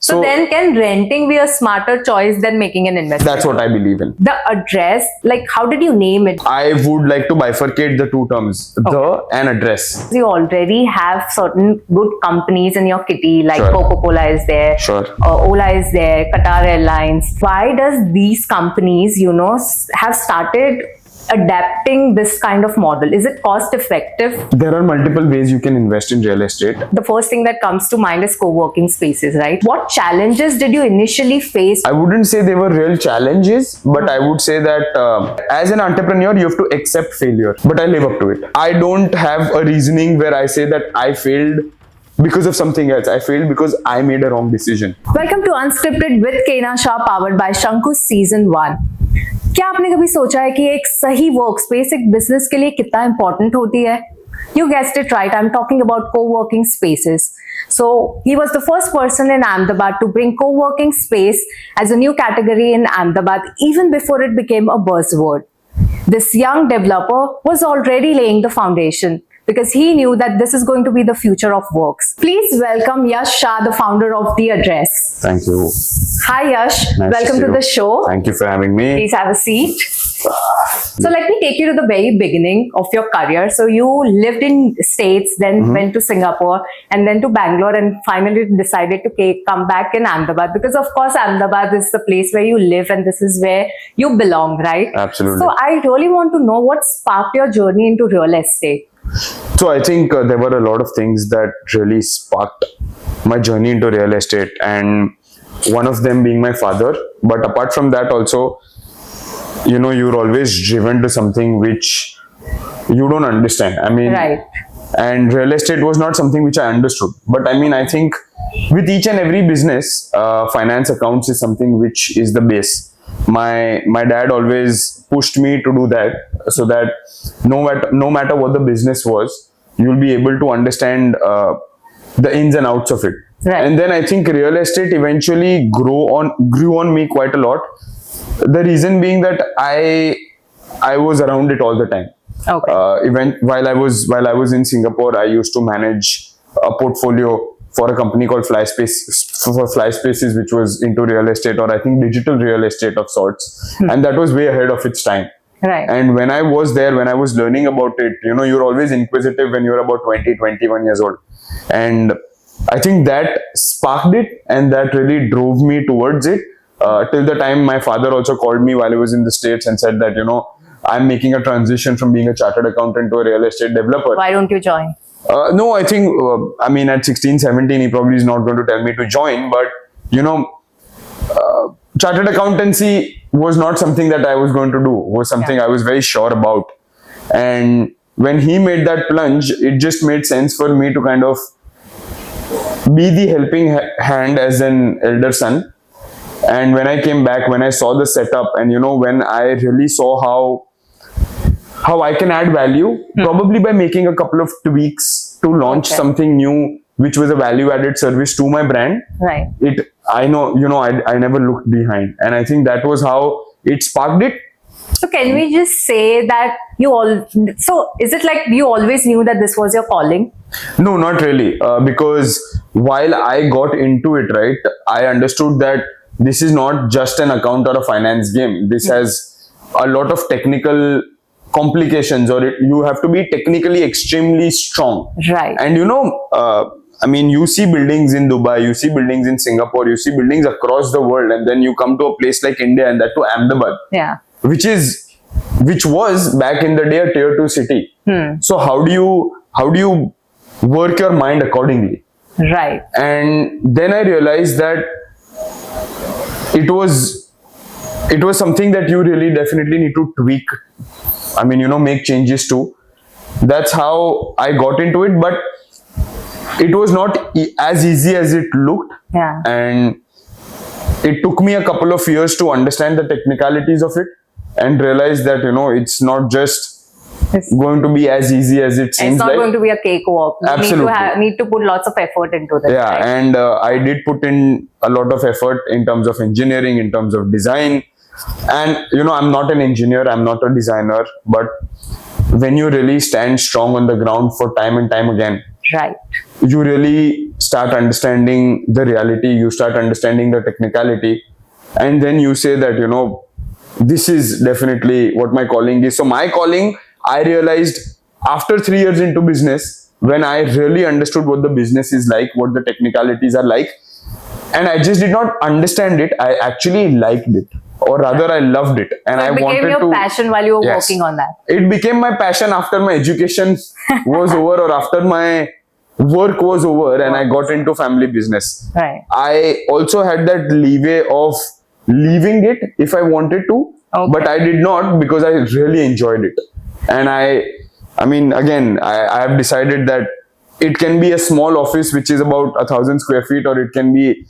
So then can renting be a smarter choice than making an investment? That's what I believe in. The address, like how did you name it? I would like to bifurcate the two terms, the and address. You already have certain good companies in your kitty, like Sure. Coca-Cola is there, Sure. Ola is there, Qatar Airlines. Why does these companies, have started adapting this kind of model? Is it cost effective? There are multiple ways you can invest in real estate. The first thing that comes to mind is co-working spaces, right? What challenges did you initially face? I wouldn't say they were real challenges, but I would say that as an entrepreneur, you have to accept failure. But I live up to it. I don't have a reasoning where I say that I failed because of something else. I failed because I made a wrong decision. Welcome to Unscripted with Yash shah, powered by Shankus Season 1. क्या आपने कभी सोचा है कि एक सही work space एक business के लिए कितना इंपॉर्टेंट होती है? You guessed it right. I'm talking about co-working spaces. So he was the first person in Ahmedabad to bring co-working space as a new category in Ahmedabad, even before it became a buzzword. This young developer was already laying the foundation because he knew that this is going to be the future of works. Please welcome Yash Shah, the founder of The Address. Thank you. Hi Yash, Nice welcome to the show. Thank you for having me. Please have a seat. So let me take you to the very beginning of your career. So you lived in States, then went to Singapore, and then to Bangalore, and finally decided to come back in Ahmedabad, because of course Ahmedabad is the place where you live and this is where you belong, right? Absolutely. So I really want to know what sparked your journey into real estate. So I think there were a lot of things that really sparked my journey into real estate, and one of them being my father. But apart from that also, you're always driven to something which you don't understand. I mean, Right. And real estate was not something which I understood. But I mean, I think with each and every business, finance accounts is something which is the base. My dad always pushed me to do that, so that no matter what the business was, you'll be able to understand the ins and outs of it. Right. And then I think real estate eventually grew on me quite a lot. The reason being that I was around it all the time. Okay. While I was in Singapore, I used to manage a portfolio for a company called Fly Spaces, which was into real estate, or I think digital real estate of sorts, and that was way ahead of its time. Right. And when I was there, when I was learning about it, you're always inquisitive when you're about 20, 21 years old, and I think that sparked it, and that really drove me towards it. Till the time my father also called me while I was in the States and said that, I'm making a transition from being a chartered accountant to a real estate developer. Why don't you join? No, I think, at 16, 17, he probably is not going to tell me to join, but, chartered accountancy was not something that I was going to do, was something I was very sure about. And when he made that plunge, it just made sense for me to kind of be the helping hand as an elder son. And when I came back, when I saw the setup, and when I really saw how I can add value, probably by making a couple of tweaks to launch something new, which was a value-added service to my brand. Right. I never looked behind, and I think that was how it sparked it. So can we just say that so is it like you always knew that this was your calling? No, not really, because while I got into it, right, I understood that this is not just an account or a finance game. This has a lot of technical complications, or you have to be technically extremely strong. Right. And you see buildings in Dubai, you see buildings in Singapore, you see buildings across the world, and then you come to a place like India, and that to Ahmedabad. Yeah. Which was back in the day a tier 2 city. So how do you work your mind accordingly? Right. And then I realized that it was something that you really definitely need to tweak. Make changes to. That's how I got into it, but it was not as easy as it looked. Yeah. And it took me a couple of years to understand the technicalities of it and realize that, it's not just going to be as easy as it seems. It's not like. going to be a cakewalk. You Absolutely. need to put lots of effort into this. Yeah, right? and I did put in a lot of effort in terms of engineering, in terms of design. And, I'm not an engineer, I'm not a designer, but when you really stand strong on the ground for time and time again, Right. you really start understanding the reality, you start understanding the technicality, and then you say that, you know, this is definitely what my calling is. So my calling, I realized after 3 years into business, when I really understood what the business is like, what the technicalities are like, and I just did not understand it, I actually liked it, or rather I loved it, and I It wanted became your to passion while you were Yes. working on that. It became my passion after my education was over, or after my work was over, and I got into family business. Right. I also had that leeway of leaving it if I wanted to, Okay. but I did not, because I really enjoyed it. And I mean, again, I have decided that it can be a small office which is about 1,000 square feet, or it can be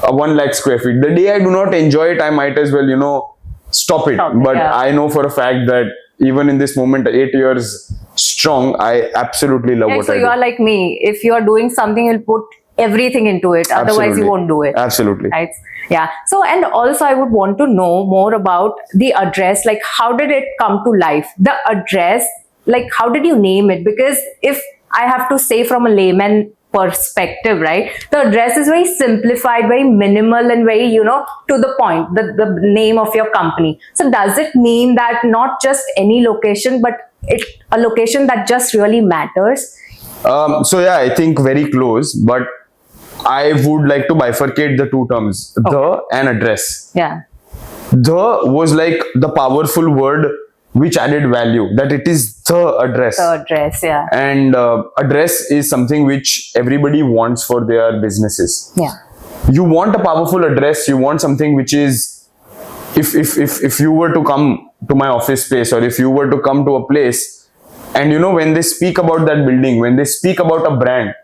a 1 lakh square feet. The day I do not enjoy it, I might as well, you know, stop it. But yeah. I know for a fact that even in this moment, 8 years strong, I absolutely love Yeah, what so I you do. are like me. If you are doing something, you'll put everything into it. Otherwise, Absolutely. you won't do it. Absolutely. Right? Yeah. So, and also I would want to know more about the address. Like, how did it come to life? The address, like, how did you name it? Because if I have to say from a layman perspective, right, the address is very simplified, very minimal, and very, you know, to the point, the name of your company. So does it mean that not just any location, but a location that just really matters? So yeah, I think very close, but I would like to bifurcate the two terms, the and address. Yeah. The was like the powerful word which added value, that it is the address. The address, yeah. And address is something which everybody wants for their businesses. Yeah. You want a powerful address, you want something which is, if you were to come to my office space, or if you were to come to a place, and you know, when they speak about that building, when they speak about a brand,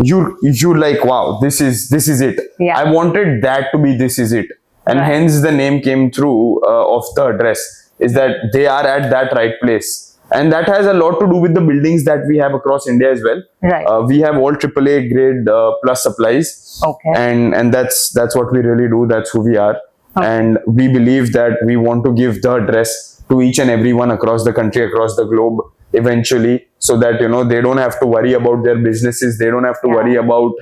you like, wow, this is it. Yeah. I wanted that to be, this is it. And Right. hence the name came through of the address, is that they are at that right place. And that has a lot to do with the buildings that we have across India as well. Right. We have all AAA grade plus supplies. Okay. And that's what we really do. That's who we are. Okay. And we believe that we want to give the address to each and everyone across the country, across the globe, eventually, so that, you know, they don't have to worry about their businesses. They don't have to Yeah. worry about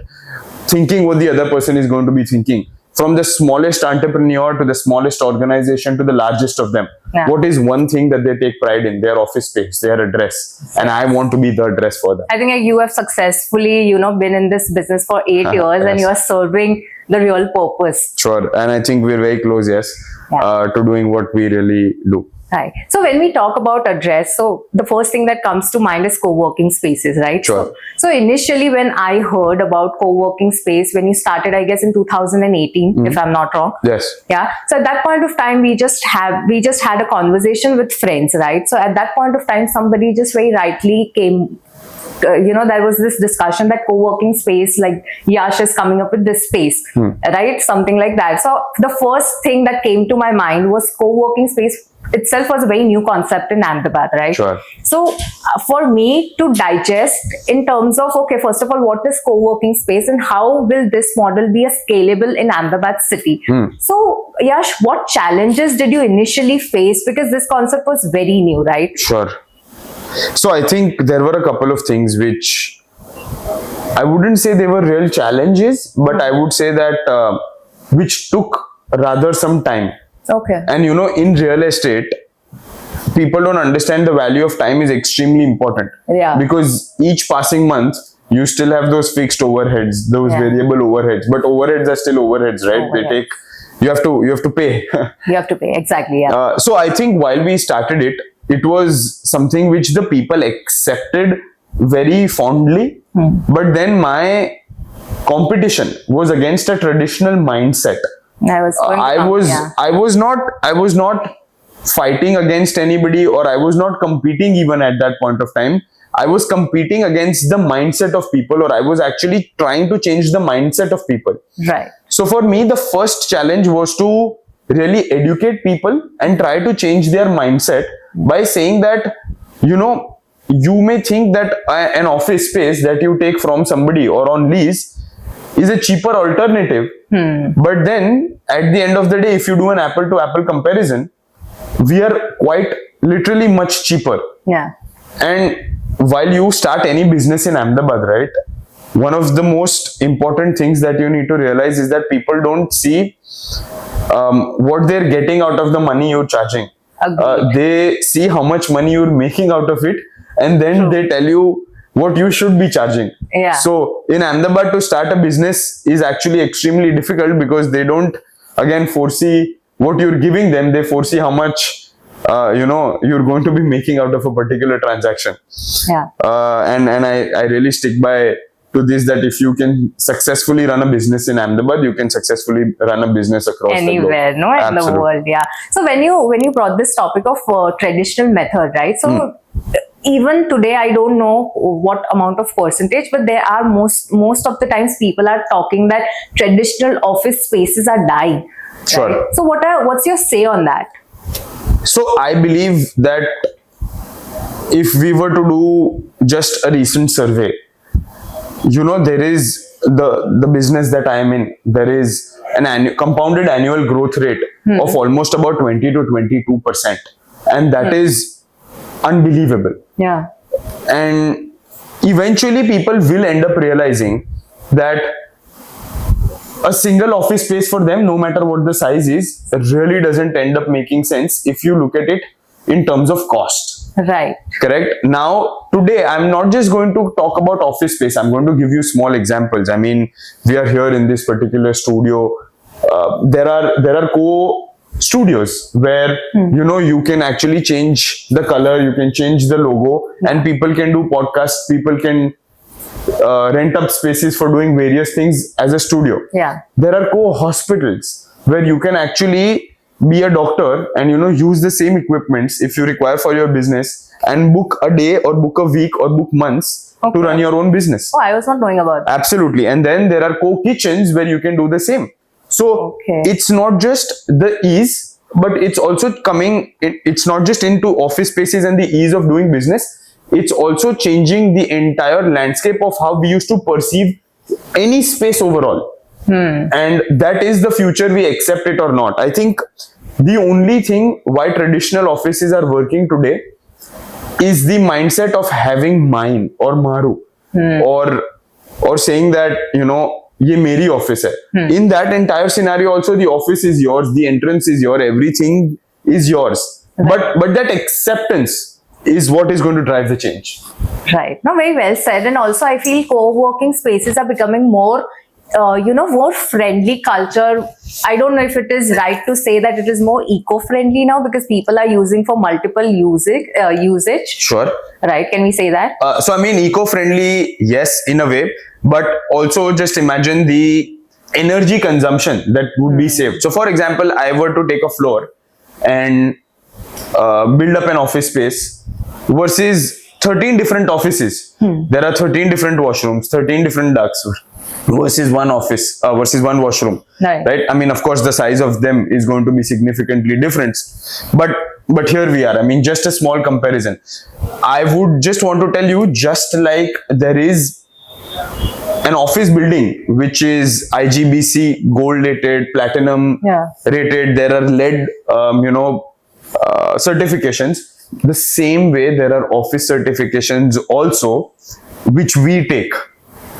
thinking what the other person is going to be thinking. From the smallest entrepreneur to the smallest organization to the largest of them, Yeah. what is one thing that they take pride in? Their office space, their address. And I want to be the address for them. I think you have successfully, you know, been in this business for 8 years, and Yes. you are serving the real purpose. Sure. And I think we're very close, yes, Yeah. to doing what we really do. Right. So when we talk about address, so the first thing that comes to mind is co-working spaces, right? Sure. So initially when I heard about co-working space, when you started, I guess in 2018, if I'm not wrong. Yes. Yeah. So at that point of time, we just had a conversation with friends, right? So at that point of time, somebody just very rightly came, you know, there was this discussion that co-working space, like Yash is coming up with this space, right? Something like that. So the first thing that came to my mind was co-working space itself was a very new concept in Ahmedabad, right? Sure. So for me to digest in terms of, okay, first of all, what is co-working space and how will this model be scalable in Ahmedabad city? So Yash, what challenges did you initially face? Because this concept was very new, right? Sure. So I think there were a couple of things which I wouldn't say they were real challenges, but I would say that which took rather some time. Okay. And you know, in real estate, people don't understand the value of time is extremely important. Yeah. Because each passing month, you still have those fixed overheads, those Yeah. variable overheads, but overheads are still overheads, right? Overheads. They take, you have to pay. You have to pay. Exactly. Yeah. So I think while we started it, it was something which the people accepted very fondly. But then my competition was against a traditional mindset. I was going to come, yeah. I was not fighting against anybody, or I was not competing even at that point of time. I was competing against the mindset of people, or I was actually trying to change the mindset of people. Right. So for me, the first challenge was to really educate people and try to change their mindset by saying that, you know, you may think that an office space that you take from somebody or on lease is a cheaper alternative. But then at the end of the day, if you do an apple to apple comparison, we are quite literally much cheaper. Yeah. And while you start any business in Ahmedabad, right, one of the most important things that you need to realize is that people don't see what they're getting out of the money you're charging. They see how much money you're making out of it, and then they tell you what you should be charging. Yeah. So in Ahmedabad, to start a business is actually extremely difficult because they don't again foresee what you're giving them. They foresee how much you're going to be making out of a particular transaction. Yeah. And I really stick by to this, that if you can successfully run a business in Ahmedabad, you can successfully run a business across anywhere, the globe. no, in the world. Yeah. So when you brought this topic of traditional method, right? So even today, I don't know what amount of percentage, but there are most of the times people are talking that traditional office spaces are dying. Sure. Right? So what's your say on that? So I believe that if we were to do just a recent survey, there is the business that I am in, there is an compounded annual growth rate of almost about 20 to 22%. And that is unbelievable. Yeah. And eventually people will end up realizing that a single office space for them, no matter what the size is, really doesn't end up making sense if you look at it in terms of cost. Right. Correct. Now, today, I'm not just going to talk about office space. I'm going to give you small examples. I mean, we are here in this particular studio. There are co-studios where, you can actually change the color, you can change the logo, and people can do podcasts, people can rent up spaces for doing various things as a studio. Yeah. There are co-hospitals where you can actually be a doctor and use the same equipments if you require for your business, and book a day or book a week or book months to run your own business. Oh, I was not knowing about that. Absolutely. And then there are co-kitchens where you can do the same. So it's not just the ease, but it's also it's not just into office spaces and the ease of doing business. It's also changing the entire landscape of how we used to perceive any space overall. And that is the future, we accept it or not. I think the only thing why traditional offices are working today is the mindset of having mine or maru, or saying that, ye meri office hai. In that entire scenario also, the office is yours, the entrance is yours, everything is yours. But that acceptance is what is going to drive the change. Right. No, very well said. And also I feel co-working spaces are becoming more more friendly culture. I don't know if it is right to say that it is more eco-friendly now because people are using for multiple usage. Sure. Right. Can we say that? So, I mean, eco-friendly, yes, in a way, but also just imagine the energy consumption that would be saved. So, for example, I were to take a floor and build up an office space versus 13 different offices. There are 13 different washrooms, 13 different ducts versus one office, versus one washroom. Right. I mean, of course, the size of them is going to be significantly different. But here we are. I mean, just a small comparison. I would just want to tell you, just like there is an office building which is IGBC gold rated, platinum rated, there are LED, certifications. The same way there are office certifications also, which we take.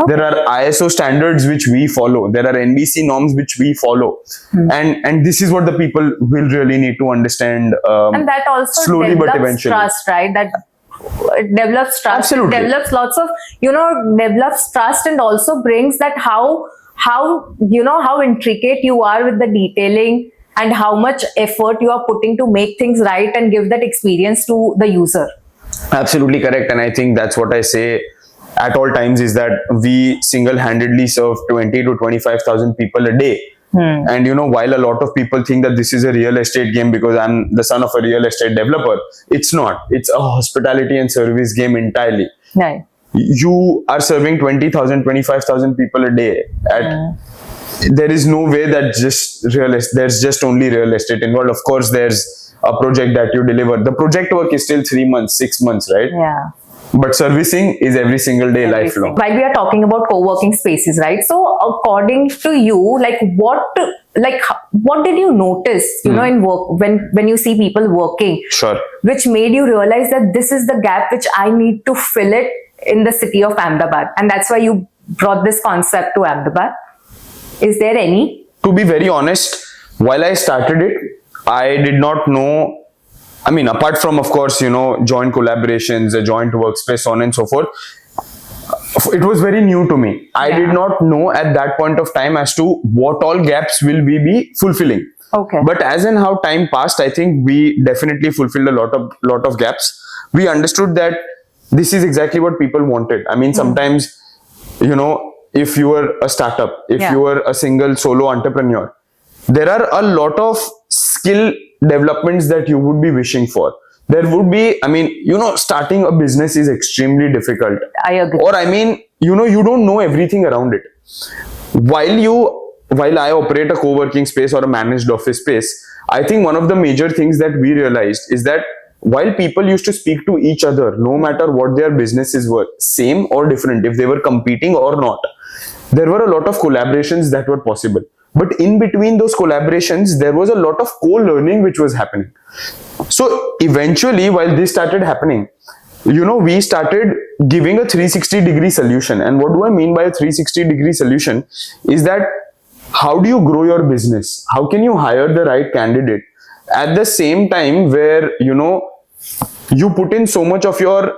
There are ISO standards which we follow. There are NBC norms which we follow. And this is what the people will really need to understand. And that also slowly but develops eventually. Trust, right? That it develops trust. Absolutely. It develops lots of, develops trust, and also brings that how intricate you are with the detailing and how much effort you are putting to make things right and give that experience to the user. Absolutely correct. And I think that's what I say at all times, is that we single-handedly serve 20 to 25,000 people a day. And while a lot of people think that this is a real estate game because I'm the son of a real estate developer, it's not. It's a hospitality and service game entirely. Right. You are serving 20,000, 25,000 people a day. There is no way that there's just only real estate involved. Of course, there's a project that you deliver. The project work is still 3 months, 6 months, right? Yeah. But servicing is every single day, lifelong. While we are talking about co-working spaces, right? So according to you, what did you notice, in work when you see people working? Sure. Which made you realize that this is the gap which I need to fill it in the city of Ahmedabad, and that's why you brought this concept to Ahmedabad? Is there any? To be very honest, while I started it, I did not know. I mean, apart from, of course, joint collaborations, a joint workspace, so on and so forth, it was very new to me. I did not know at that point of time as to what all gaps will we be fulfilling. Okay. But as in how time passed, I think we definitely fulfilled a lot of gaps. We understood that this is exactly what people wanted. I mean, sometimes, if you were a startup, if you were a single solo entrepreneur, there are a lot of skill developments that you would be wishing for. There would be, starting a business is extremely difficult. I agree. Or you don't know everything around it. While I operate a co-working space or a managed office space, I think one of the major things that we realized is that while people used to speak to each other, no matter what their businesses were, same or different, if they were competing or not, there were a lot of collaborations that were possible. But in between those collaborations, there was a lot of co-learning which was happening. So eventually, while this started happening, we started giving a 360-degree solution. And what do I mean by a 360-degree solution is that how do you grow your business? How can you hire the right candidate at the same time where, you put in so much of your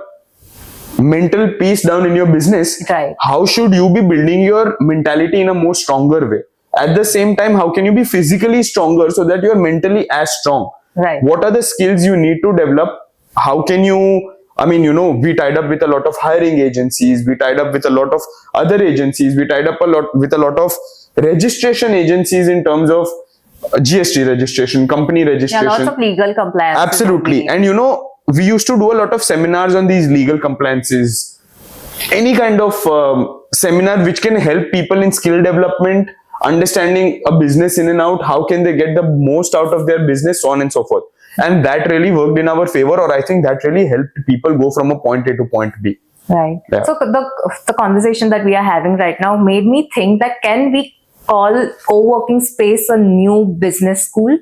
mental peace down in your business? Right. How should you be building your mentality in a more stronger way? At the same time, how can you be physically stronger so that you're mentally as strong? Right. What are the skills you need to develop? How can you, we tied up with a lot of hiring agencies. We tied up with a lot of other agencies. We tied up with a lot of registration agencies in terms of GST registration, company registration. Yeah, lots of legal compliance. Absolutely. And we used to do a lot of seminars on these legal compliances. Any kind of seminar which can help people in skill development, understanding a business in and out, how can they get the most out of their business, so on and so forth. And that really worked in our favor, or I think that really helped people go from a point A to point B. Right. Yeah. So the conversation that we are having right now made me think that can we call co-working space a new business school?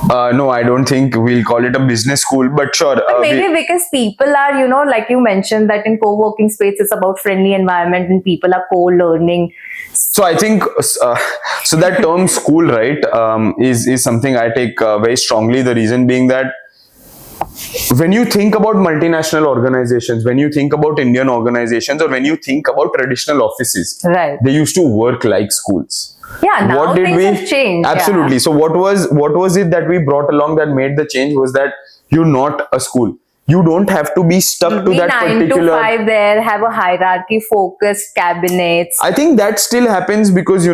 No, I don't think we'll call it a business school, but sure. But maybe because people are, like you mentioned that in co-working space it's about friendly environment and people are co-learning. So I think, so that term school, right, is something I take very strongly. The reason being that when you think about multinational organizations, when you think about Indian organizations, or when you think about traditional offices, right, they used to work like schools. Yeah, now things have changed. Absolutely. Yeah. So what was it that we brought along that made the change was that you're not a school. You don't have to be stuck to that 9 particular... to 5 there, have a hierarchy focused cabinets. I think that still happens because,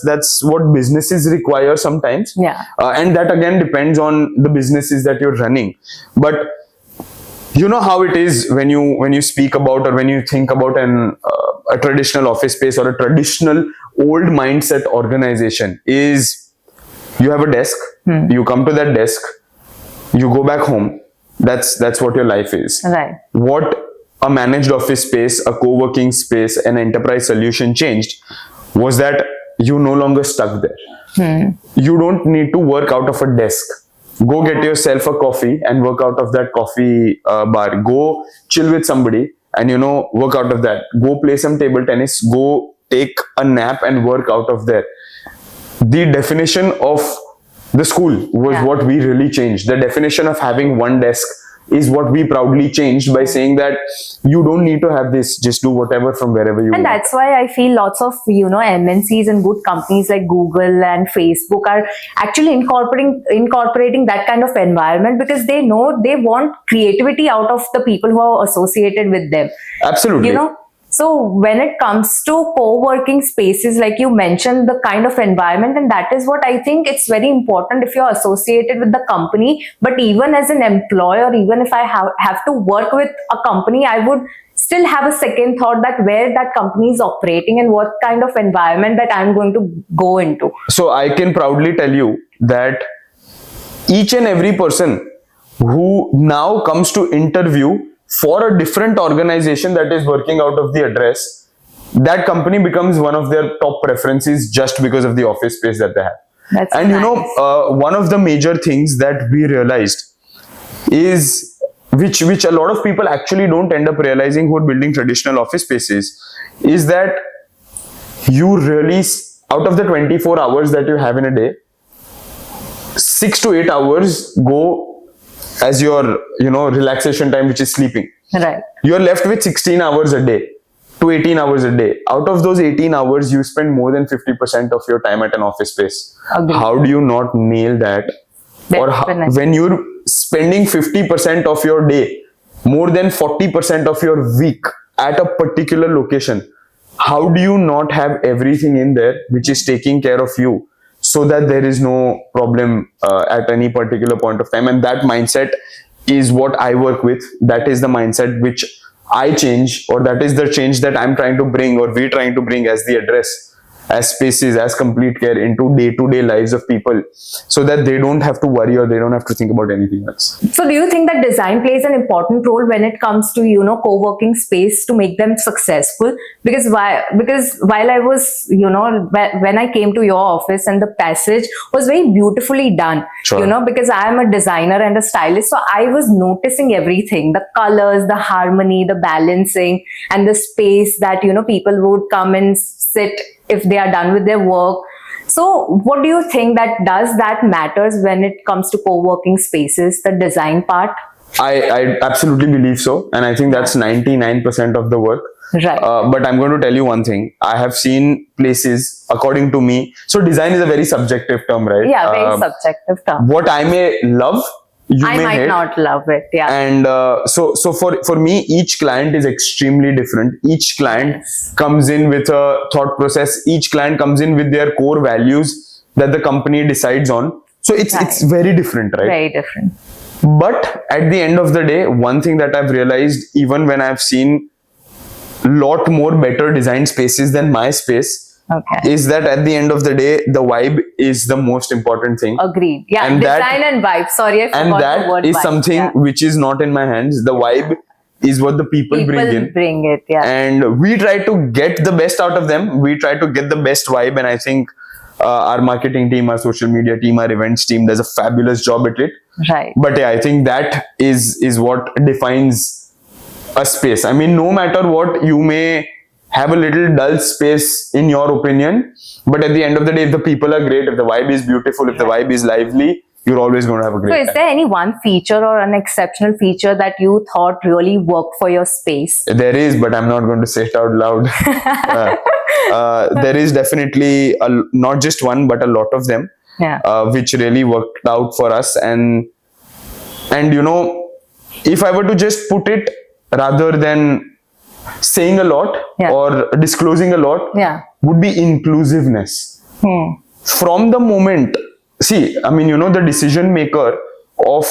that's what businesses require sometimes. Yeah. And that again depends on the businesses that you're running. But you know how it is when you speak about, or when you think about a traditional office space or a traditional old mindset organization, is you have a desk, you come to that desk, you go back home. That's what your life is. Right. What a managed office space, a co-working space, an enterprise solution changed was that you no longer stuck there. You don't need to work out of a desk. Go get yourself a coffee and work out of that coffee bar. Go chill with somebody and work out of that. Go play some table tennis. Go take a nap and work out of there. The definition of the school was what we really changed. The definition of having one desk is what we proudly changed by saying that you don't need to have this, just do whatever from wherever you want. And that's why I feel lots of, MNCs and good companies like Google and Facebook are actually incorporating that kind of environment, because they know they want creativity out of the people who are associated with them. Absolutely. So when it comes to co-working spaces, like you mentioned, the kind of environment, and that is what I think it's very important if you're associated with the company. But even as an employer, even if I have to work with a company, I would still have a second thought that where that company is operating and what kind of environment that I'm going to go into. So I can proudly tell you that each and every person who now comes to interview for a different organization that is working out of the address, that company becomes one of their top preferences just because of the office space that they have. That's and nice. One of the major things that we realized is, which a lot of people actually don't end up realizing who are building traditional office spaces, is that you really, out of the 24 hours that you have in a day, 6 to 8 hours go as your, relaxation time, which is sleeping. Right. You're left with 16 hours a day to 18 hours a day. Out of those 18 hours, you spend more than 50% of your time at an office space. Agreed. How do you not nail that? Or when you're spending 50% of your day, more than 40% of your week at a particular location, how do you not have everything in there which is taking care of you, so that there is no problem at any particular point of time? And that mindset is what I work with. That is the mindset which I change, or that is the change that I'm trying to bring, or we're trying to bring as the address, as spaces, as complete care into day-to-day lives of people, so that they don't have to worry or they don't have to think about anything else. So do you think that design plays an important role when it comes to, co-working space to make them successful? Because while I was, when I came to your office, and the passage was very beautifully done, Sure. because I am a designer and a stylist. So I was noticing everything, the colors, the harmony, the balancing, and the space that, people would come and sit if they are done with their work. So what do you think that matters when it comes to co-working spaces, the design part? I absolutely believe so. And I think that's 99% of the work. Right. But I'm going to tell you one thing. I have seen places, according to me, so design is a very subjective term, right? Yeah, very subjective term. What I may love, you I may might hate. not love it. Yeah. And so for me, each client is extremely different. Each client comes in with a thought process. Each client comes in with their core values that the company decides on. So it's very different, right? Very different. But at the end of the day, one thing that I've realized, even when I've seen lot more better design spaces than my space, is that at the end of the day, the vibe is the most important thing. Agreed. Yeah, And design and vibe. Sorry, I forgot And the that word is vibe. something which is not in my hands. The vibe is what the people bring in. Bring it, yeah. And we try to get the best out of them. We try to get the best vibe. And I think our marketing team, our social media team, our events team does a fabulous job at it. Right. But yeah, I think that is what defines a space. I mean, no matter what, you may have a little dull space in your opinion, but at the end of the day, if the people are great, if the vibe is beautiful, if the vibe is lively, you're always going to have a great time. So is there any one feature or an exceptional feature that you thought really worked for your space? There is, but I'm not going to say it out loud. There is definitely not just one, but a lot of them, which really worked out for us. And if I were to just put it, rather than saying a lot or disclosing a lot, would be inclusiveness. From the moment, see, I mean, the decision maker of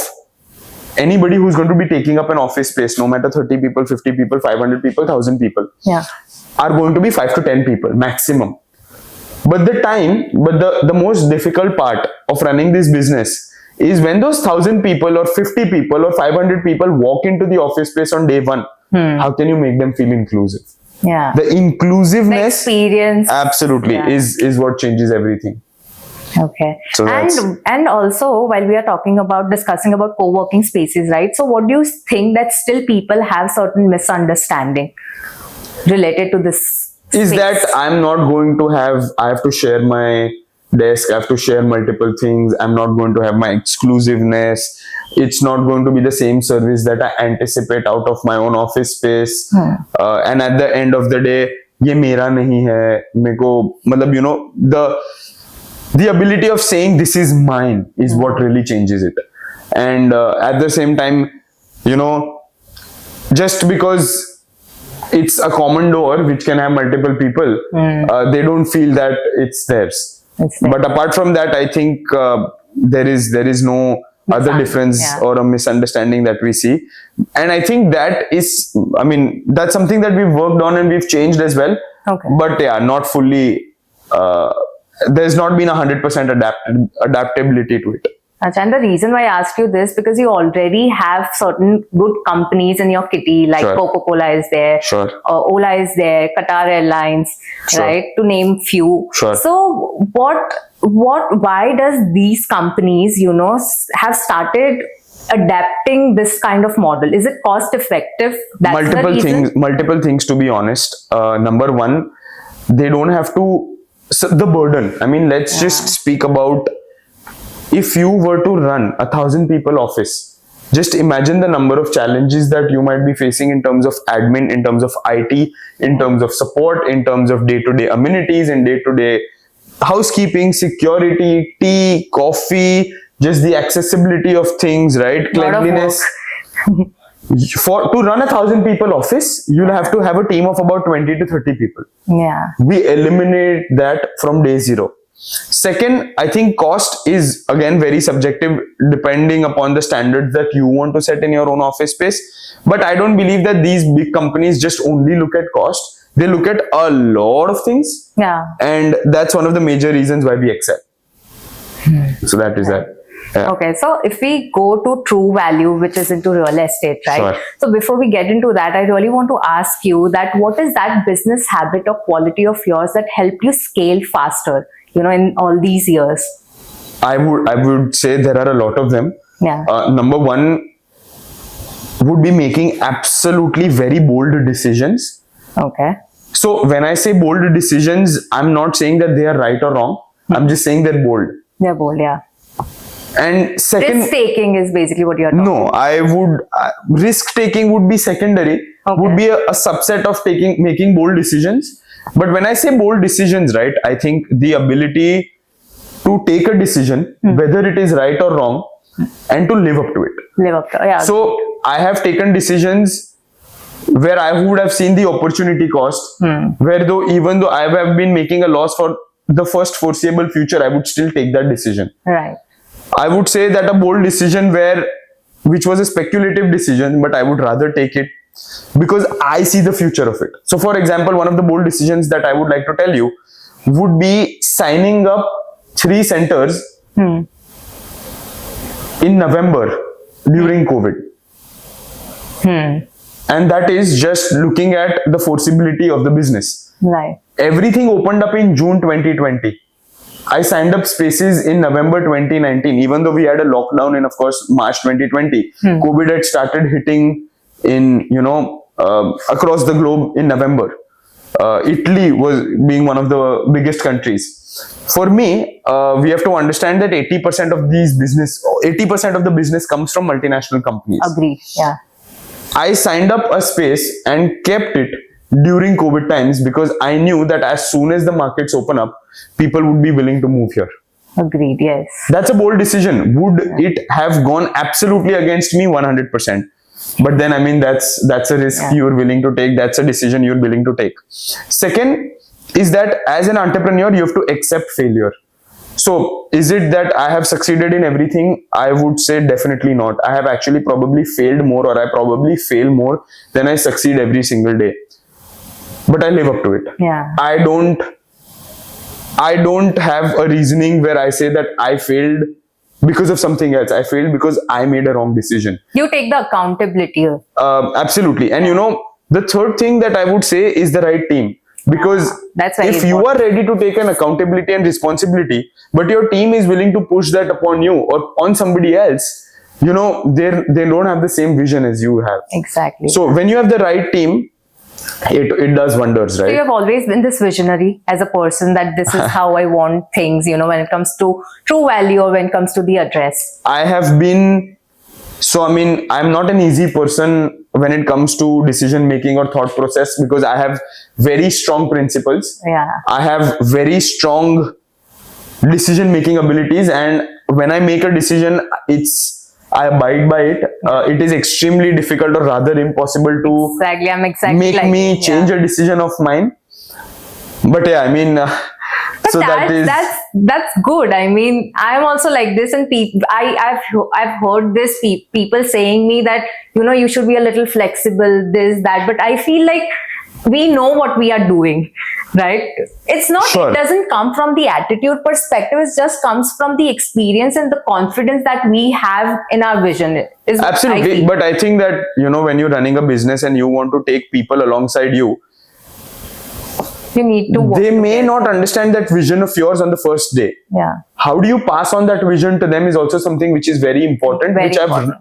anybody who's going to be taking up an office space, no matter 30 people, 50 people, 500 people, 1,000 people, are going to be 5 to 10 people maximum. But the most difficult part of running this business is when those 1,000 people or 50 people or 500 people walk into the office space on day one. How can you make them feel inclusive? Yeah. The inclusiveness, the experience, absolutely, is what changes everything. Okay. So and also, while we are discussing about co-working spaces, right? So what do you think that still people have certain misunderstanding related to this is space? That I have to share my desk, I have to share multiple things, I'm not going to have my exclusiveness, it's not going to be the same service that I anticipate out of my own office space, and at the end of the day, ye mera nahi hai, meko, matlab, the ability of saying this is mine is what really changes it. And at the same time, just because it's a common door which can have multiple people, they don't feel that it's theirs. But apart from that, I think there is no other difference or a misunderstanding that we see. And I think that's something that we've worked on and we've changed as well. But not fully. There's not been 100% adaptability to it. And the reason why I asked you this, because you already have certain good companies in your kitty, like Coca-Cola is there, Ola is there, Qatar Airlines, right? To name few. So why does these companies, have started adapting this kind of model? Is it cost effective? That's multiple things, to be honest. Number one, they don't have to, so the burden. I mean, let's just speak about, if you were to run 1,000 people office, just imagine the number of challenges that you might be facing in terms of admin, in terms of IT, in terms of support, in terms of day-to-day amenities and day-to-day housekeeping, security, tea, coffee, just the accessibility of things, right? Cleanliness. To run 1,000 people office, you'll have to have a team of about 20 to 30 people. Yeah. We eliminate that from day zero. Second, I think cost is again very subjective depending upon the standards that you want to set in your own office space. But I don't believe that these big companies just only look at cost. They look at a lot of things. Yeah. And that's one of the major reasons why we excel. So that is that. Yeah. Okay, so if we go to true value, which is into real estate, right? Sure. So before we get into that, I really want to ask you that what is that business habit or quality of yours that helped you scale faster, in all these years? I would say there are a lot of them. Yeah. Number one would be making absolutely very bold decisions. Okay. So when I say bold decisions, I'm not saying that they are right or wrong. I'm just saying they're bold. They're bold, yeah. And second, Risk taking is basically what you're talking no, I would risk taking would be secondary. Okay. Would be a subset of making bold decisions. But when I say bold decisions, right, I think the ability to take a decision, whether it is right or wrong, and to live up to it. Live up to, yeah. So I have taken decisions where I would have seen the opportunity cost, where even though I have been making a loss for the first foreseeable future, I would still take that decision. Right. I would say that a bold decision which was a speculative decision, but I would rather take it because I see the future of it. So for example, one of the bold decisions that I would like to tell you would be signing up 3 centers in November during COVID. And that is just looking at the foreseeability of the business. Right. Everything opened up in June 2020. I signed up spaces in November 2019, even though we had a lockdown in, of course, March 2020. COVID had started hitting in, across the globe in November. Italy was being one of the biggest countries. For me, we have to understand that 80% of the business comes from multinational companies. Agreed. Yeah. I signed up a space and kept it during COVID times because I knew that as soon as the markets open up, people would be willing to move here. Agreed. Yes. That's a bold decision. Would it have gone absolutely against me? 100%. But then, I mean, that's a risk you're willing to take. That's a decision you're willing to take. Second is that as an entrepreneur, you have to accept failure. So is it that I have succeeded in everything? I would say definitely not. I have actually probably failed more, or I probably fail more than I succeed every single day. But I live up to it. Yeah. I don't have a reasoning where I say that I failed because of something else. I failed because I made a wrong decision. You take the accountability. Absolutely. And the third thing that I would say is the right team. Because that's very if you are ready to take an accountability and responsibility, but your team is willing to push that upon you or on somebody else, they don't have the same vision as you have. Exactly. So when you have the right team, it does wonders, right? So you have always been this visionary as a person that this is how I want things, when it comes to true value or when it comes to the address. I have been, I'm not an easy person when it comes to decision making or thought process because I have very strong principles. Yeah. I have very strong decision making abilities, and when I make a decision, I abide by it. It is extremely difficult or rather impossible to make me change a decision of mine. But yeah, I mean, so that's good. I mean, I'm also like this, and I've heard this people saying me that you should be a little flexible, this, that. But I feel like we know what we are doing, right? It's not. Sure. It doesn't come from the attitude perspective. It just comes from the experience and the confidence that we have in our vision. Absolutely. But I think that when you're running a business and you want to take people alongside you, you need to they may not understand that vision of yours on the first day. Yeah. How do you pass on that vision to them is also something which is very important,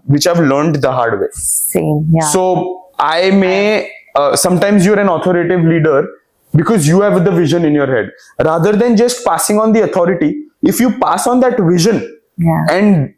which I've learned the hard way. Same. Yeah. So I may sometimes you're an authoritative leader, because you have the vision in your head. Rather than just passing on the authority, if you pass on that vision and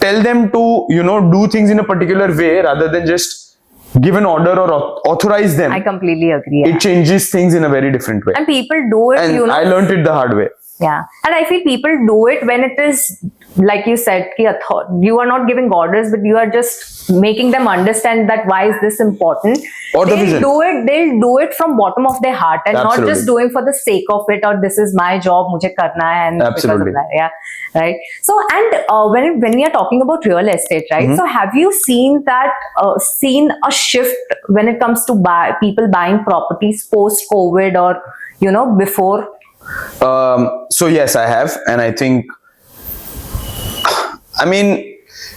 tell them to, do things in a particular way rather than just give an order or authorize them. I completely agree. It changes things in a very different way. And people do it, And I learned it the hard way. Yeah. And I feel people do it when it is, like you said, you are not giving orders, but you are just making them understand that why is this important. Or the vision. They'll do it from bottom of their heart and Absolutely. not just doing for the sake of it, or this is my job, mujhe karna hai, and Absolutely. because of that. Yeah. Right. So, and when we are talking about real estate, right? So have you seen that, seen a shift when it comes to people buying properties post COVID or, before? So yes, I have. And I think,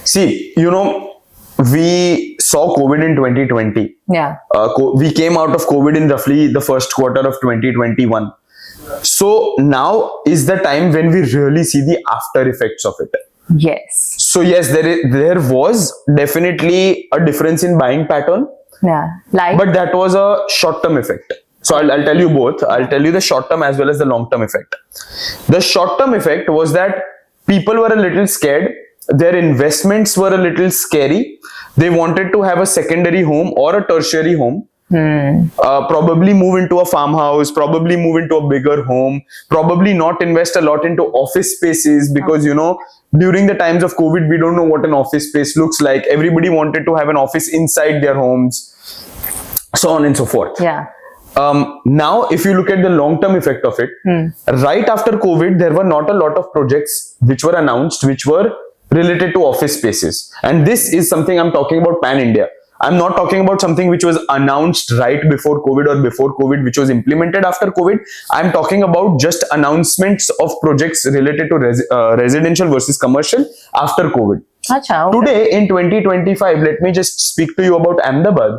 see, we saw COVID in 2020. Yeah. We came out of COVID in roughly the first quarter of 2021. So now is the time when we really see the after effects of it. Yes. So yes, there was definitely a difference in buying pattern. Yeah. But that was a short-term effect. So I'll tell you both. I'll tell you the short-term as well as the long-term effect. The short-term effect was that people were a little scared. Their investments were a little scary. They wanted to have a secondary home or a tertiary home. Probably move into a farmhouse, probably move into a bigger home, probably not invest a lot into office spaces because, during the times of COVID, we don't know what an office space looks like. Everybody wanted to have an office inside their homes, so on and so forth. Yeah. Now, if you look at the long-term effect of it, right after COVID, there were not a lot of projects which were announced, which were related to office spaces. And this is something I'm talking about pan-India. I'm not talking about something which was announced right before COVID or before COVID, which was implemented after COVID. I'm talking about just announcements of projects related to residential versus commercial after COVID. Achha, okay. Today, in 2025, let me just speak to you about Ahmedabad.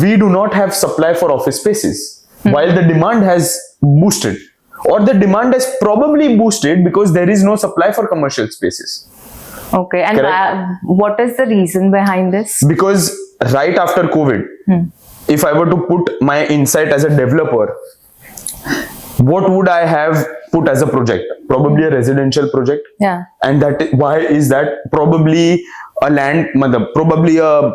We do not have supply for office spaces, while the demand has boosted. Or the demand has probably boosted because there is no supply for commercial spaces. Okay, and what is the reason behind this? Because right after COVID, if I were to put my insight as a developer, what would I have put as a project? Probably a residential project. Yeah. And why is that? Probably a land, probably a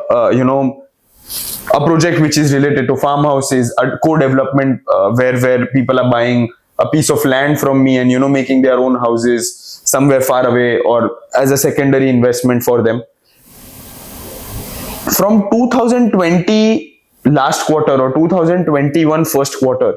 project which is related to farmhouses, a co-development where people are buying a piece of land from me and making their own houses somewhere far away or as a secondary investment for them. From 2020 last quarter or 2021 first quarter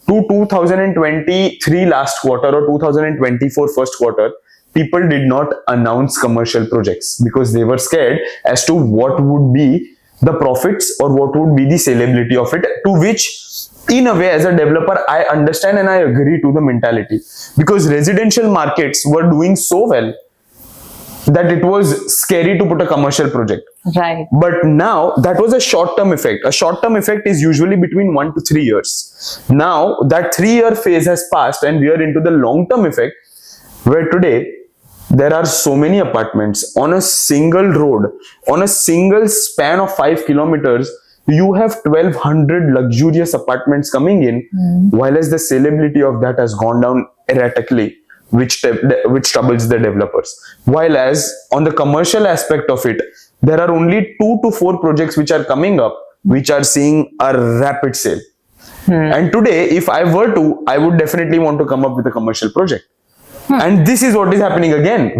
to 2023 last quarter or 2024 first quarter, people did not announce commercial projects because they were scared as to what would be the profits or what would be the sellability of it, to which in a way as a developer I understand and I agree to the mentality, because residential markets were doing so well that it was scary to put a commercial project. Right. But now that was a short-term effect. A short-term effect is usually between 1 to 3 years. Now that 3-year phase has passed and we are into the long-term effect, where today there are so many apartments on a single road, on a single span of 5 kilometers. You have 1,200 luxurious apartments coming in, while as the sellability of that has gone down erratically, which troubles the developers. While as on the commercial aspect of it, there are only 2 to 4 projects which are coming up, which are seeing a rapid sale. And today, if I were to, I would definitely want to come up with a commercial project. And this is what is happening again.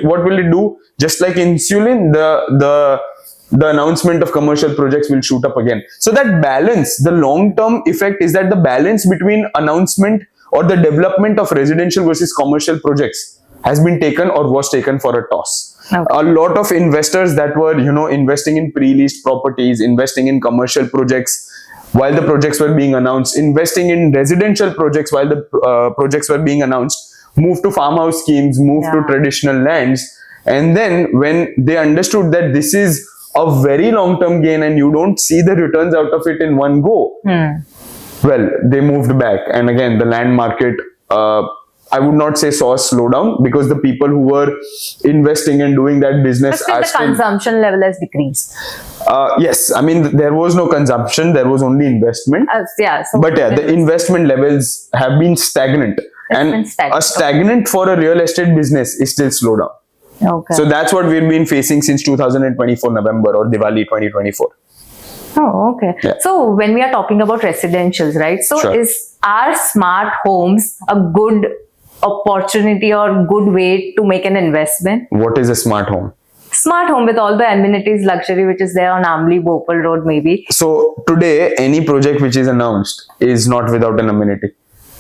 What will it do? Just like insulin, the announcement of commercial projects will shoot up again. So that balance, the long-term effect is that the balance between announcement or the development of residential versus commercial projects has been taken or was taken for a toss. Okay. A lot of investors that were, investing in pre-leased properties, investing in commercial projects while the projects were being announced, investing in residential projects while the projects were being announced, moved to farmhouse schemes, moved to traditional lands. And then when they understood that this is a very long-term gain and you don't see the returns out of it in one go, well, they moved back. And again, the land market, I would not say saw a slowdown, because the people who were investing and doing that business the consumption level has decreased. Yes, I mean there was no consumption, there was only investment. Yeah. So But yeah, the investment levels have been stagnant, and been stagnant. a stagnant for a real estate business is still slow down. Okay. So that's what we've been facing since 2024 November or Diwali 2024. Oh, okay. Yeah. So when we are talking about residentials, right? So Sure. are smart homes a good opportunity or good way to make an investment? What is a smart home? Smart home with all the amenities, luxury, which is there on Amli, Bhopal Road, maybe. So today, any project which is announced is not without an amenity.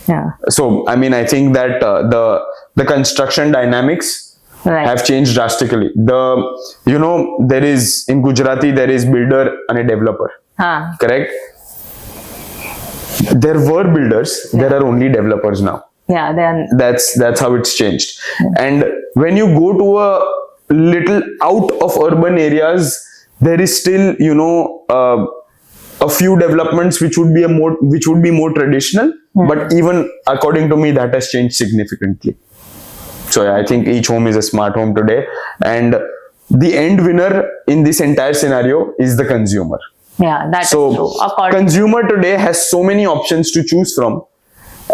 Yeah. So I mean, I think that the construction dynamics Right. have changed drastically. There is in Gujarati there is builder and a developer. Huh. Correct? There were builders, there are only developers now. Yeah. Then. That's how it's changed. And when you go to a little out of urban areas, there is still a few developments which would be more traditional. But even according to me, that has changed significantly. So yeah, I think each home is a smart home today, and the end winner in this entire scenario is the consumer. Yeah, that is true. Consumer today has so many options to choose from,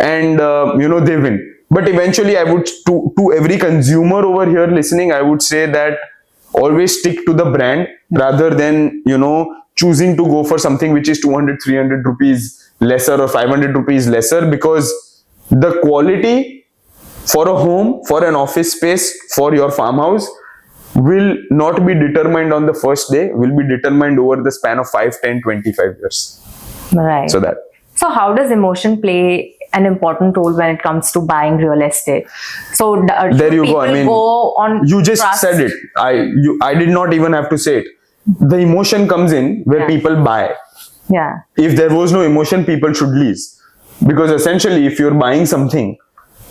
and they win. But eventually, I would to every consumer over here listening, I would say that always stick to the brand rather than choosing to go for something which is 200-300 rupees lesser or 500 rupees lesser, because the quality for a home, for an office space, for your farmhouse will not be determined on the first day, will be determined over the span of 5, 10, 25 years. Right. So how does emotion play an important role when it comes to buying real estate? So there you go. I mean, go on you just said it. I did not even have to say it. The emotion comes in where people buy. Yeah. If there was no emotion, people should lease. Because essentially, if you're buying something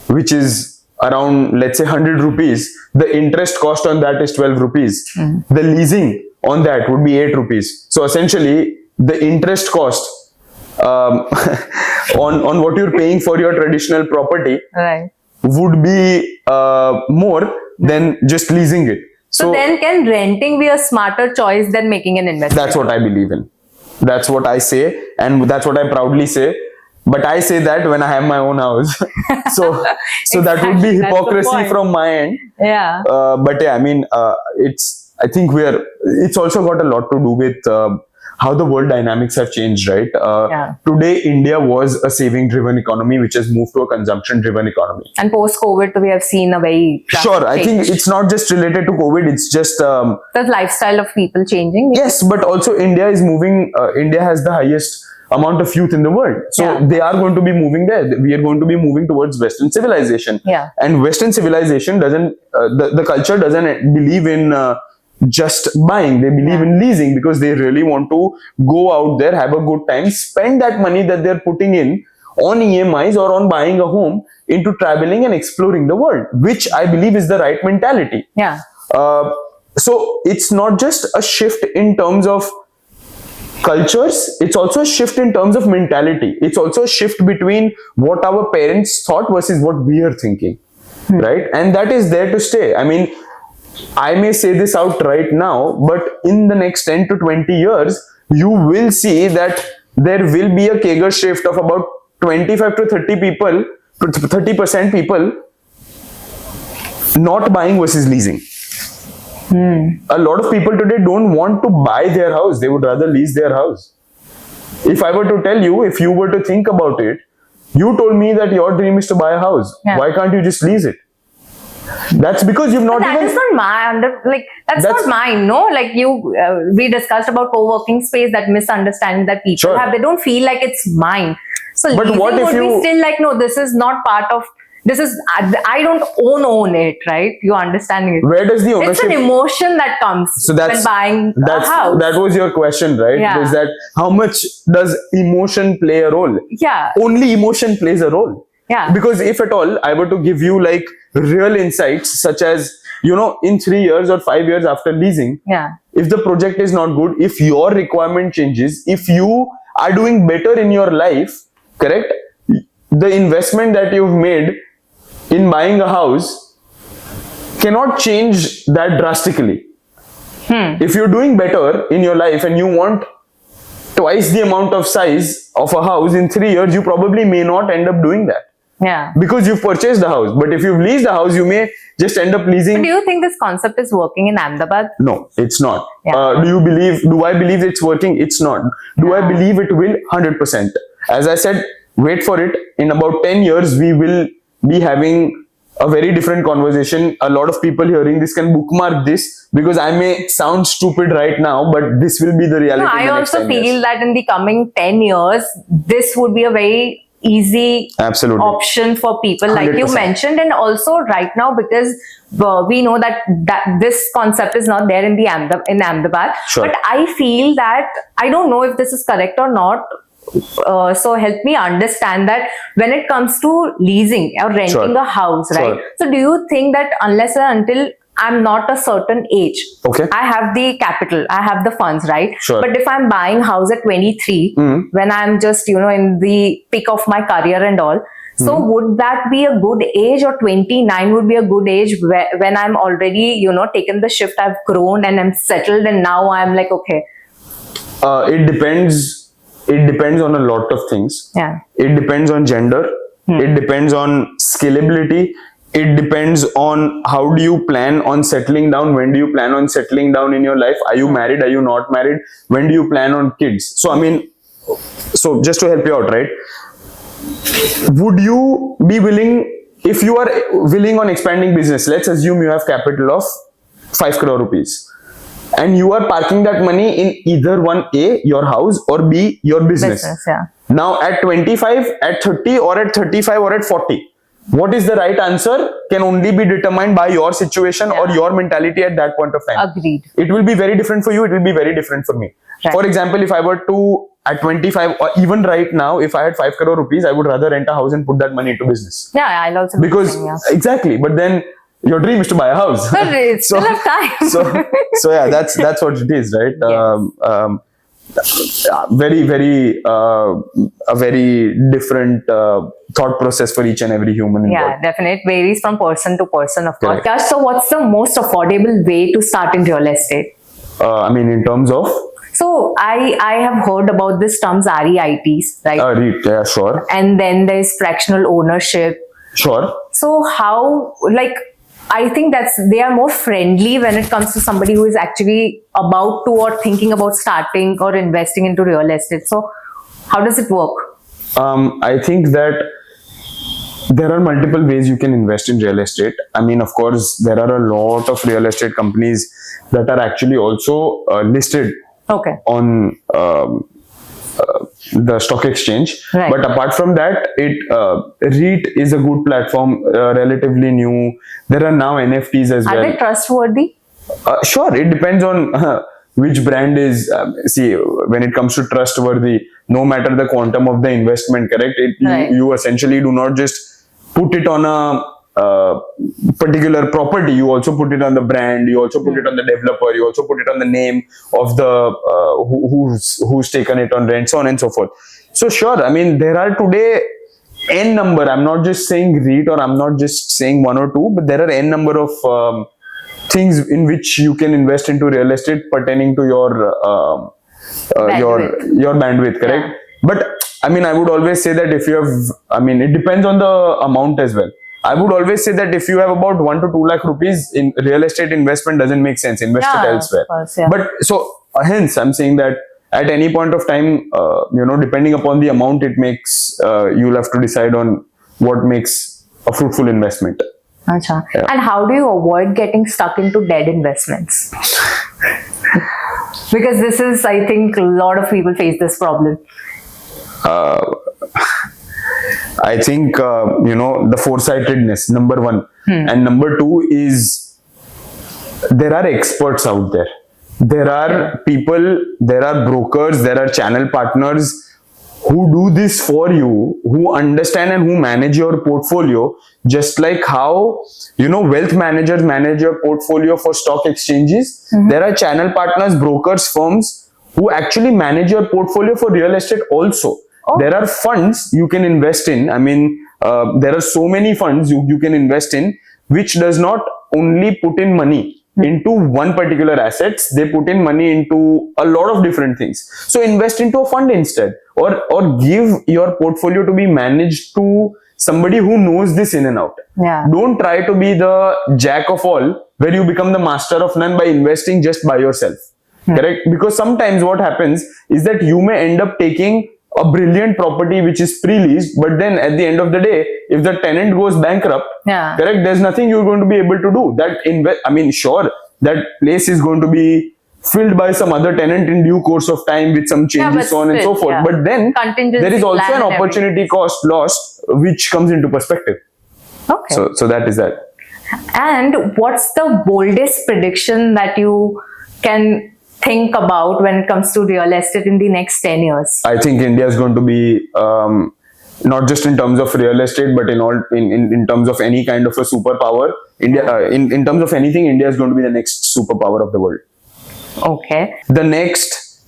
which is around, let's say, 100 rupees, the interest cost on that is 12 rupees. The leasing on that would be 8 rupees. So essentially, the interest cost on what you're paying for your traditional property would be more than just leasing it. So then can renting be a smarter choice than making an investment? That's what I believe in. That's what I say, and that's what I proudly say. But I say that when I have my own house. so that would be hypocrisy from my end. Yeah. But yeah, I mean, it's also got a lot to do with how the world dynamics have changed, right? Today, India was a saving-driven economy, which has moved to a consumption-driven economy. And post-COVID, we have seen a very Sure, I think it's not just related to COVID, it's just the lifestyle of people changing. Yes, but also India is moving, India has the highest amount of youth in the world. So they are going to be moving there. We are going to be moving towards Western civilization. Yeah. And Western civilization doesn't, the culture doesn't believe in just buying. They believe in leasing, because they really want to go out there, have a good time, spend that money that they're putting in on EMIs or on buying a home into traveling and exploring the world, which I believe is the right mentality. Yeah. So it's not just a shift in terms of cultures, it's also a shift in terms of mentality. It's also a shift between what our parents thought versus what we are thinking, right? And that is there to stay. I mean, I may say this out right now, but in the next 10 to 20 years, you will see that there will be a CAGR shift of about 25 to 30% people not buying versus leasing. A lot of people today don't want to buy their house. They would rather lease their house. If I were to tell you, if you were to think about it, you told me that your dream is to buy a house. Yeah. Why can't you just lease it? That's because you've not That even... is not my that's not mine, no? Like we discussed about co-working space, that misunderstanding that people have. They don't feel like it's mine. So but what if you still like, no, this is not part of... This is, I don't own it, right? You understanding it. Where does the ownership... It's an emotion that comes when buying a house. That was your question, right? Yeah. Is that how much does emotion play a role? Yeah. Only emotion plays a role. Yeah. Because if at all, I were to give you like real insights, such as, in 3 years or 5 years after leasing, if the project is not good, if your requirement changes, if you are doing better in your life, correct? The investment that you've made in buying a house cannot change that drastically. If you're doing better in your life and you want twice the amount of size of a house in 3 years, you probably may not end up doing that. Yeah. Because you've purchased the house. But if you've leased the house, you may just end up leasing. But do you think this concept is working in Ahmedabad? No, it's not. Yeah. Do I believe it's working? It's not. Do I believe it will? 100%. As I said, wait for it. In about 10 years, we will be having a very different conversation. A lot of people hearing this can bookmark this, because I may sound stupid right now, but this will be the reality. No, I in the next also 10 years. feel that in the coming 10 years, this would be a very easy Absolutely. option for people like you 100%. mentioned. And also right now, because we know that this concept is not there in the Ahmedabad. Sure. But I feel that, I don't know if this is correct or not, so help me understand that when it comes to leasing or renting Sure. a house, right? Sure. So do you think that unless or until I'm not a certain age, Okay. I have the capital, I have the funds, right? Sure. But if I'm buying house at 23, when I'm just, in the peak of my career and all, so would that be a good age, or 29 would be a good age when I'm already, taken the shift, I've grown and I'm settled, and now I'm like, okay. It depends. It depends on a lot of things. Yeah. It depends on gender. It depends on scalability. It depends on how do you plan on settling down. When do you plan on settling down in your life? Are you married? Are you not married? When do you plan on kids? So, so just to help you out, right? Would you be willing, if you are willing on expanding business, let's assume you have capital of 5 crore rupees. And you are parking that money in either one, A, your house, or B, your business. Yeah. Now at 25, at 30, or at 35, or at 40, what is the right answer can only be determined by your situation or your mentality at that point of time. Agreed. It will be very different for you. It will be very different for me. Right. For example, if I were to, at 25, or even right now, if I had 5 crore rupees, I would rather rent a house and put that money into business. Yeah, I'll also do the Because, same, yeah. exactly. But then your dream is to buy a house. But it's still have time. so yeah, that's what it is, right? Yes. A very different thought process for each and every human involved. Yeah, definitely. It varies from person to person, of course. Correct. Yash, so what's the most affordable way to start in real estate? In terms of So I have heard about this terms REITs, right? REIT, yeah, sure, And then there's fractional ownership. sure. So how, I think they are more friendly when it comes to somebody who is actually about to or thinking about starting or investing into real estate. So how does it work? I think that there are multiple ways you can invest in real estate. Of course, there are a lot of real estate companies that are actually also listed Okay. on the stock exchange. Right. But apart from that, REIT is a good platform, relatively new. There are now NFTs as Are well. they trustworthy? Sure, it depends on which brand is. See, when it comes to trustworthy, no matter the quantum of the investment, correct? Right. You essentially do not just put it on a particular property. You also put it on the brand. You also put it on the developer. You also put it on the name of the who's taken it on rent, so on and so forth. So sure, there are today n number. I'm not just saying REIT, or I'm not just saying one or two, but there are n number of things in which you can invest into real estate pertaining to your bandwidth, correct? Yeah. But I would always say that if you have, it depends on the amount as well. I would always say that if you have about 1 to 2 lakh rupees in real estate, investment doesn't make sense. Invest it elsewhere. Of course, yeah. But so hence I'm saying that at any point of time, depending upon the amount it makes, you'll have to decide on what makes a fruitful investment. Achha. Yeah. And how do you avoid getting stuck into dead investments? Because this is, I think, a lot of people face this problem. I think, the foresightedness, number one. And number two is there are experts out there. There are people, there are brokers, there are channel partners who do this for you, who understand and who manage your portfolio, just like how, wealth managers manage your portfolio for stock exchanges. There are channel partners, brokers, firms who actually manage your portfolio for real estate also. Oh. There are funds you can invest in. There are so many funds you can invest in, which does not only put in money. into one particular assets. They put in money into a lot of different things. So invest into a fund instead, or give your portfolio to be managed to somebody who knows this in and out. Yeah. Don't try to be the jack of all, where you become the master of none by investing just by yourself. Correct? Because sometimes what happens is that you may end up taking a brilliant property which is pre-leased, but then at the end of the day, if the tenant goes bankrupt, Yeah. correct, there's nothing you're going to be able to do. Sure, that place is going to be filled by some other tenant in due course of time with some changes, but so on and so still, forth. yeah. But then Contingency there is also plan an and opportunity cost lost, which comes into perspective. Okay. So that is that. And what's the boldest prediction that you can think about when it comes to real estate in the next 10 years? I think India is going to be not just in terms of real estate, but in terms of any kind of a superpower. In terms of anything, India is going to be the next superpower of the world. Okay. The next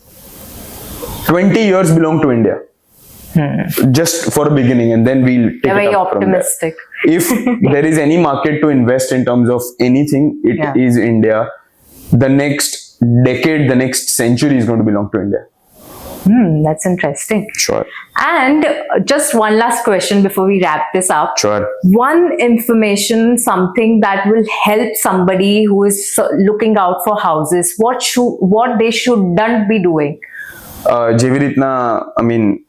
20 years belong to India. Just for a beginning, and then we'll take You're it very up from there. optimistic. If there is any market to invest in terms of anything, it is India. The next decade, the next century is going to belong to India. That's interesting. Sure. And just one last question before we wrap this up. Sure. One information, something that will help somebody who is looking out for houses, what they shouldn't be doing. जेवी रीतना, I mean,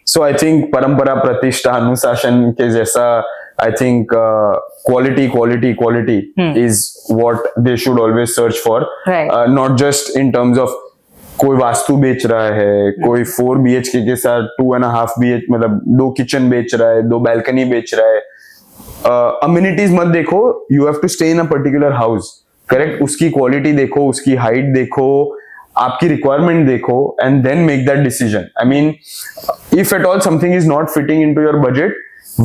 so I think परंपरा, प्रतिष्ठा, अनुशासन के जैसा, I think quality is what they should always search for. Right. Not just in terms of कोई वास्तु बेच रहा है, कोई 4 BHK के साथ 2.5 BH, मतलब 2 किचन बेच रहा है, 2 balcony बेच रहा है. Amenities मत देखो, you have to stay in a particular house. Correct? उसकी quality देखो, उसकी height देखो, आपकी requirement देखो, and then make that decision. I mean, if at all something is not fitting into your budget,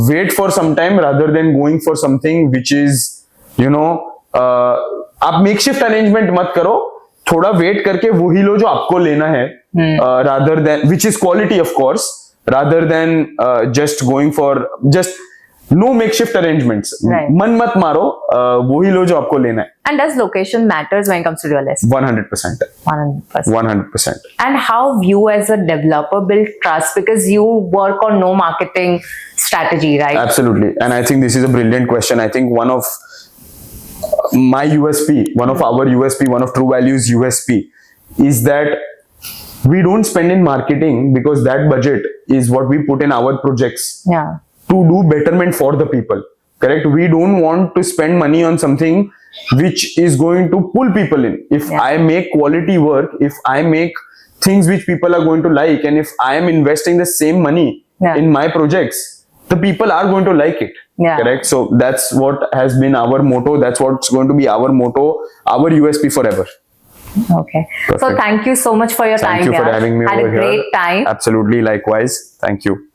wait for some time rather than going for something which is, आप makeshift arrangement मत करो, थोड़ा wait करके वही लो जो आपको लेना है, rather than, which is quality of course, rather than just going for just no makeshift arrangements. Right. मन मत मारो, वही लो जो आपको लेना है. And does location matters when it comes to real estate? 100%. 100%. 100%. And how you as a developer build trust, because you work on no marketing strategy, right? Absolutely. And I think this is a brilliant question. I think one of my USP, one of our USP, one of True Value's USP is that we don't spend in marketing because that budget is what we put in our projects. Yeah. To do betterment for the people. Correct? We don't want to spend money on something which is going to pull people in. If I make quality work, if I make things which people are going to like, and if I am investing the same money in my projects, the people are going to like it. Correct? So that's what has been our motto. That's what's going to be our motto, our USP forever. Okay. Perfect. So thank you so much for your time. Thank you for having me over here. Had a great time. Absolutely. Likewise. Thank you.